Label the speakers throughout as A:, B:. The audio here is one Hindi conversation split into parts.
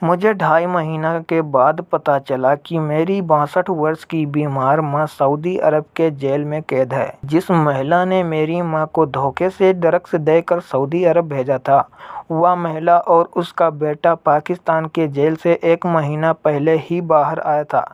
A: मुझे 2.5 महीना के बाद पता चला कि मेरी 62 वर्ष की बीमार मां सऊदी अरब के जेल में कैद है। जिस महिला ने मेरी मां को धोखे से ड्रग्स देकर सऊदी अरब भेजा था, वह महिला और उसका बेटा पाकिस्तान के जेल से 1 महीना पहले ही बाहर आया था,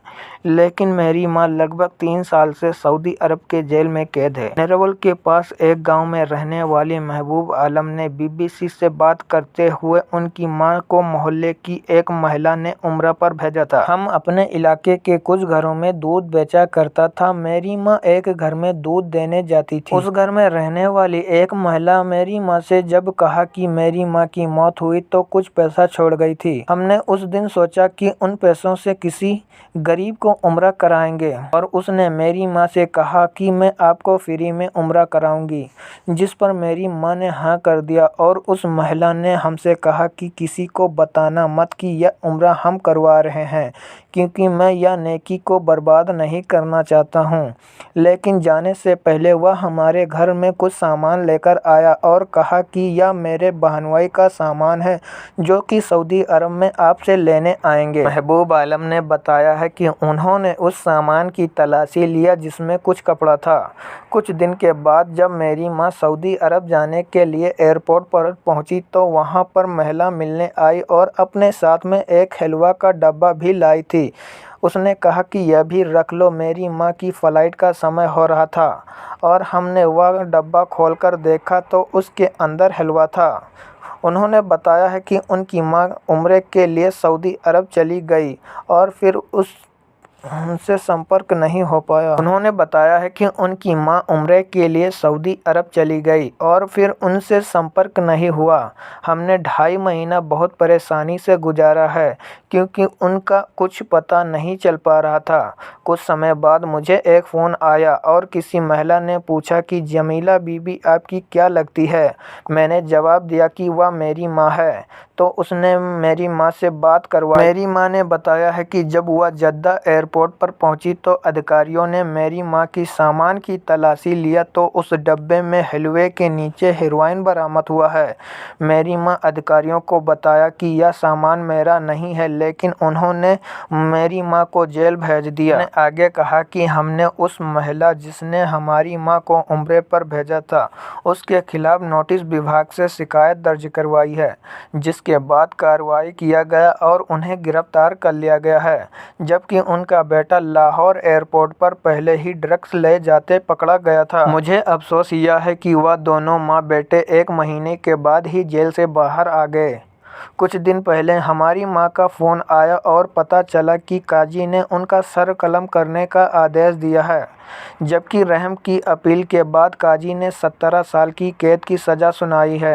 A: लेकिन मेरी मां लगभग 3 साल से सऊदी अरब के जेल में कैद है। नेरवल के पास एक गांव में रहने वाली महबूब आलम ने बीबीसी से बात करते हुए उनकी मां को मोहल्ले की एक महिला ने उम्रा पर भेजा था। हम अपने इलाके के कुछ घरों में दूध बेचा करता था। मेरी मां एक घर में दूध देने जाती थी। उस घर में रहने वाली एक महिला मेरी मां से जब कहा कि मेरी मां की मौत हुई तो कुछ पैसा छोड़ गई थी। हमने उस दिन सोचा कि उन पैसों से किसी गरीब को उम्रा कराएंगे और उसने मेरी मां से कहा कि मैं आपको फ्री में उम्रा कराऊंगी, जिस पर मेरी मां ने हाँ कर दिया और उस महिला ने हमसे कहा कि किसी को बताना मत कि यह उम्रा हम करवा रहे हैं, क्योंकि मैं यह नेकी को बर्बाद नहीं करना चाहता हूँ। लेकिन जाने से पहले वह हमारे घर में कुछ सामान लेकर आया और कहा कि यह मेरे बहनोई का सामान है जो कि सऊदी अरब में आपसे लेने आएंगे। महबूब आलम ने बताया है कि उन्होंने उस सामान की तलाशी लिया जिसमें कुछ कपड़ा था। कुछ दिन के बाद जब मेरी मां सऊदी अरब जाने के लिए एयरपोर्ट पर पहुंची तो वहां पर महिला मिलने आई और अपने साथ में एक हलवा का डब्बा भी लाई थी। उसने कहा कि यह भी रख लो। मेरी मां की फ़्लाइट का समय हो रहा था और हमने वह डब्बा खोलकर देखा तो उसके अंदर हलवा था। उन्होंने बताया है कि उनकी मां उम्रे के लिए सऊदी अरब चली गई और फिर उनसे संपर्क नहीं हो पाया। उन्होंने बताया है कि उनकी मां उम्रे के लिए सऊदी अरब चली गई और फिर उनसे संपर्क नहीं हुआ। हमने 2.5 महीना बहुत परेशानी से गुजारा है क्योंकि उनका कुछ पता नहीं चल पा रहा था। कुछ समय बाद मुझे एक फ़ोन आया और किसी महिला ने पूछा कि जमीला बीबी आपकी क्या लगती है। मैंने जवाब दिया कि वह मेरी मां है, तो उसने मेरी मां से बात करवाई। मेरी मां ने बताया है कि जब वह जद्दा एयरपोर्ट पर पहुंची तो अधिकारियों ने मेरी मां की सामान की तलाशी लिया तो उस डब्बे में हलवे के नीचे हेरोइन बरामद हुआ है। मेरी मां अधिकारियों को बताया कि यह सामान मेरा नहीं है, लेकिन उन्होंने मेरी मां को जेल भेज दिया। मैंने आगे कहा कि हमने उस महिला जिसने हमारी मां को उम्रे पर भेजा था उसके खिलाफ नोटिस विभाग से शिकायत दर्ज करवाई है, जिसके बाद कार्रवाई किया गया और उन्हें गिरफ्तार कर लिया गया है, जबकि उनका बेटा लाहौर एयरपोर्ट पर पहले ही ड्रग्स ले जाते पकड़ा गया था। मुझे अफसोस यह है कि वह दोनों माँ बेटे 1 महीने के बाद ही जेल से बाहर आ गए। कुछ दिन पहले हमारी मां का फ़ोन आया और पता चला कि काजी ने उनका सर कलम करने का आदेश दिया है, जबकि रहम की अपील के बाद काजी ने 17 साल की कैद की सज़ा सुनाई है।